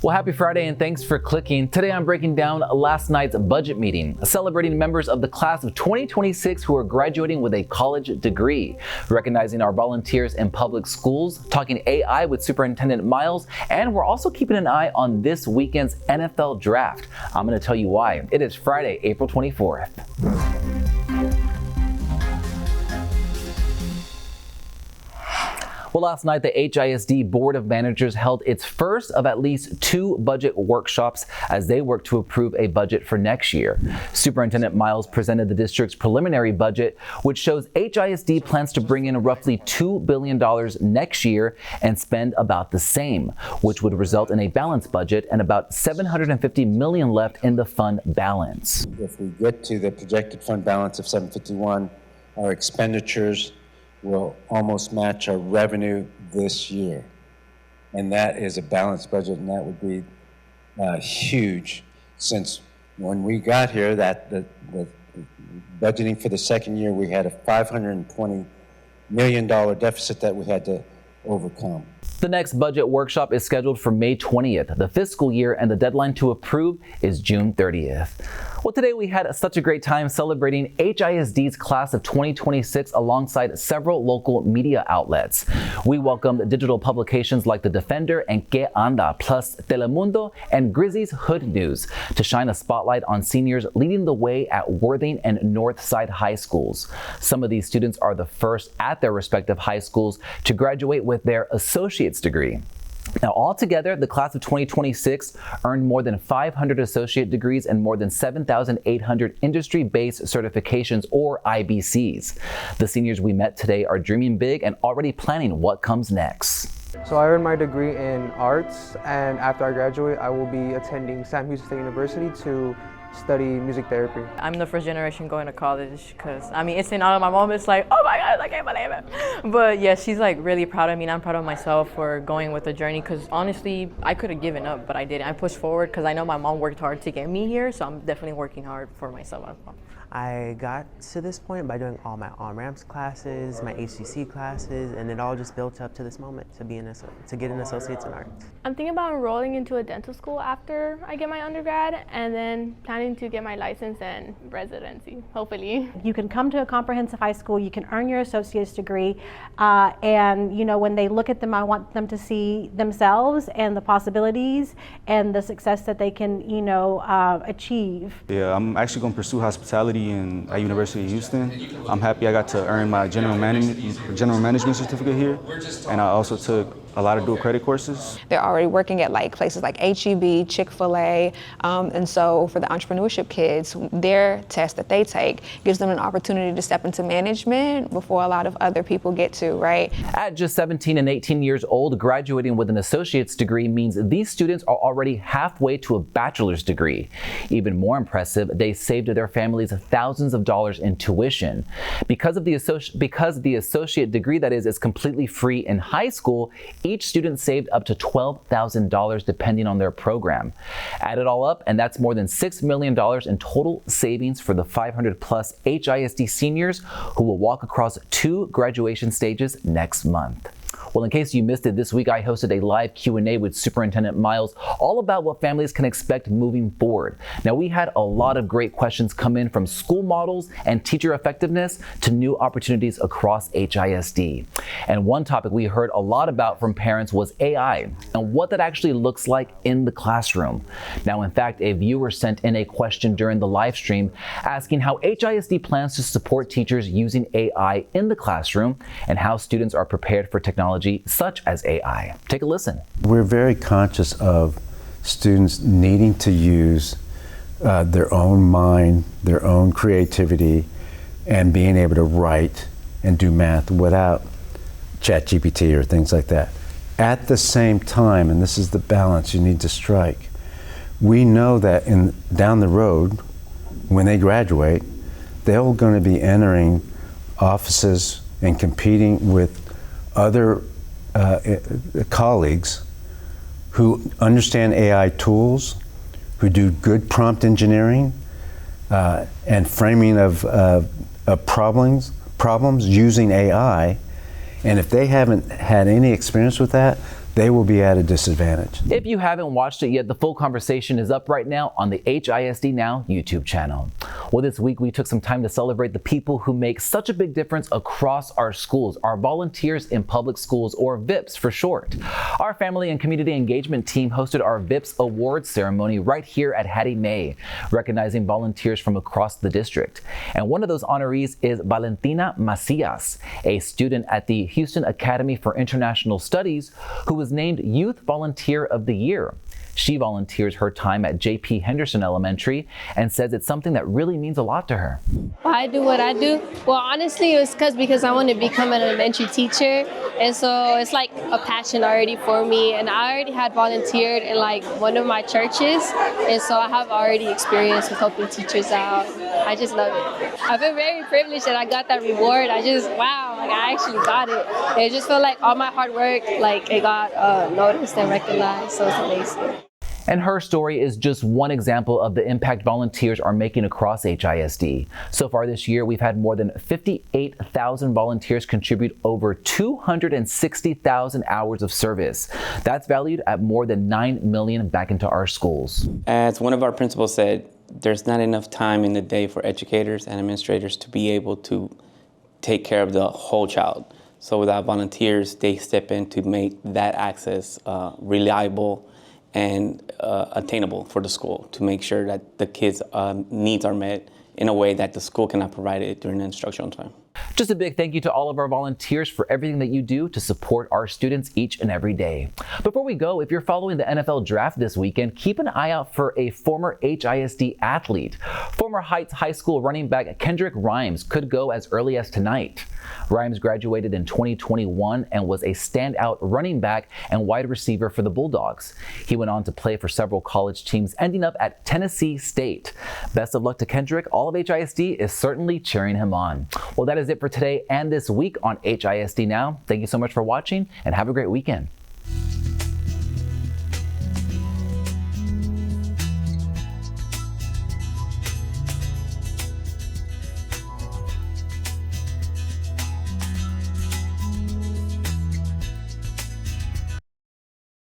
Well, happy Friday and thanks for clicking. Today I'm breaking down last night's budget meeting, celebrating members of the class of 2026 who are graduating with a college degree, recognizing our volunteers in public schools, talking AI with Superintendent Miles, and we're also keeping an eye on this weekend's NFL draft. I'm going to tell you why. It is Friday, April 24th. Well, last night, the HISD Board of Managers held its first of at least 2 budget workshops as they work to approve a budget for next year. Superintendent Miles presented the district's preliminary budget, which shows HISD plans to bring in roughly $2 billion next year and spend about the same, which would result in a balanced budget and about $750 million left in the fund balance. If we get to the projected fund balance of 751, our expenditures will almost match our revenue this year. And that is a balanced budget, and that would be huge, since when we got here, that the budgeting for the second year, we had a $520 million deficit that we had to overcome. The next budget workshop is scheduled for May 20th, the fiscal year, and the deadline to approve is June 30th. Well, today we had such a great time celebrating HISD's class of 2026 alongside several local media outlets. We welcomed digital publications like The Defender and Que Anda, plus Telemundo and Grizzly's Hood News to shine a spotlight on seniors leading the way at Worthing and Northside high schools. Some of these students are the first at their respective high schools to graduate with their associate's degree. Now, altogether, the class of 2026 earned more than 500 associate degrees and more than 7,800 industry-based certifications, or IBCs. The seniors we met today are dreaming big and already planning what comes next. So I earned my degree in arts, and after I graduate, I will be attending San Jose State University to study music therapy. I'm the first generation going to college because, it's in all of my mom. It's like, oh my God, I can't believe it. But yeah, she's like really proud of me, and I'm proud of myself for going with the journey, because honestly, I could have given up, but I didn't. I pushed forward because I know my mom worked hard to get me here, so I'm definitely working hard for myself as well. I got to this point by doing all my on-ramps classes, my HCC classes, and it all just built up to this moment to get an associate's in art. I'm thinking about enrolling into a dental school after I get my undergrad, and then planning to get my license and residency, hopefully. You can come to a comprehensive high school, you can earn your associate's degree, and when they look at them, I want them to see themselves and the possibilities and the success that they can, achieve. Yeah, I'm actually going to pursue hospitality at University of Houston. I'm happy I got to earn my general management certificate here, and I also took a lot of dual credit courses. They're already working at places like HEB, Chick-fil-A, and so for the entrepreneurship kids, their test that they take gives them an opportunity to step into management before a lot of other people get to, right? At just 17 and 18 years old, graduating with an associate's degree means these students are already halfway to a bachelor's degree. Even more impressive, they saved their families thousands of dollars in tuition. Because the associate degree, that is completely free in high school, each student saved up to $12,000 depending on their program. Add it all up, and that's more than $6 million in total savings for the 500 plus HISD seniors who will walk across 2 graduation stages next month. Well, in case you missed it, this week I hosted a live Q&A with Superintendent Miles all about what families can expect moving forward. Now, we had a lot of great questions come in, from school models and teacher effectiveness to new opportunities across HISD. And one topic we heard a lot about from parents was AI and what that actually looks like in the classroom. Now, in fact, a viewer sent in a question during the live stream asking how HISD plans to support teachers using AI in the classroom and how students are prepared for technology such as AI. Take a listen. We're very conscious of students needing to use their own mind, their own creativity, and being able to write and do math without ChatGPT or things like that. At the same time, and this is the balance you need to strike, we know that down the road, when they graduate, they're going to be entering offices and competing with other colleagues who understand AI tools, who do good prompt engineering and framing of problems using AI. And if they haven't had any experience with that, they will be at a disadvantage. If you haven't watched it yet, the full conversation is up right now on the HISD Now YouTube channel. Well, this week we took some time to celebrate the people who make such a big difference across our schools, our volunteers in public schools, or VIPs for short. Our family and community engagement team hosted our VIPs awards ceremony right here at Hattie May, recognizing volunteers from across the district. And one of those honorees is Valentina Macias, a student at the Houston Academy for International Studies, who was named Youth Volunteer of the Year. She volunteers her time at J.P. Henderson Elementary and says it's something that really means a lot to her. I do what I do. Well, honestly, it was because I want to become an elementary teacher. And so it's like a passion already for me. And I already had volunteered in like one of my churches. And so I have already experience with helping teachers out. I just love it. I feel very privileged that I got that reward. Wow, like I actually got it. It just felt like all my hard work, like it got noticed and recognized. So it's amazing. And her story is just one example of the impact volunteers are making across HISD. So far this year, we've had more than 58,000 volunteers contribute over 260,000 hours of service. That's valued at more than $9 million back into our schools. As one of our principals said, there's not enough time in the day for educators and administrators to be able to take care of the whole child. So without volunteers, they step in to make that access reliable and attainable for the school, to make sure that the kids' needs are met in a way that the school cannot provide it during the instructional time. Just a big thank you to all of our volunteers for everything that you do to support our students each and every day. Before we go, if you're following the NFL draft this weekend, keep an eye out for a former HISD athlete. Former Heights High School running back Kendrick Rhymes could go as early as tonight. Rhymes graduated in 2021 and was a standout running back and wide receiver for the Bulldogs. He went on to play for several college teams, ending up at Tennessee State. Best of luck to Kendrick. All of HISD is certainly cheering him on. Well, that is it for today and this week on HISD Now. Thank you so much for watching and have a great weekend.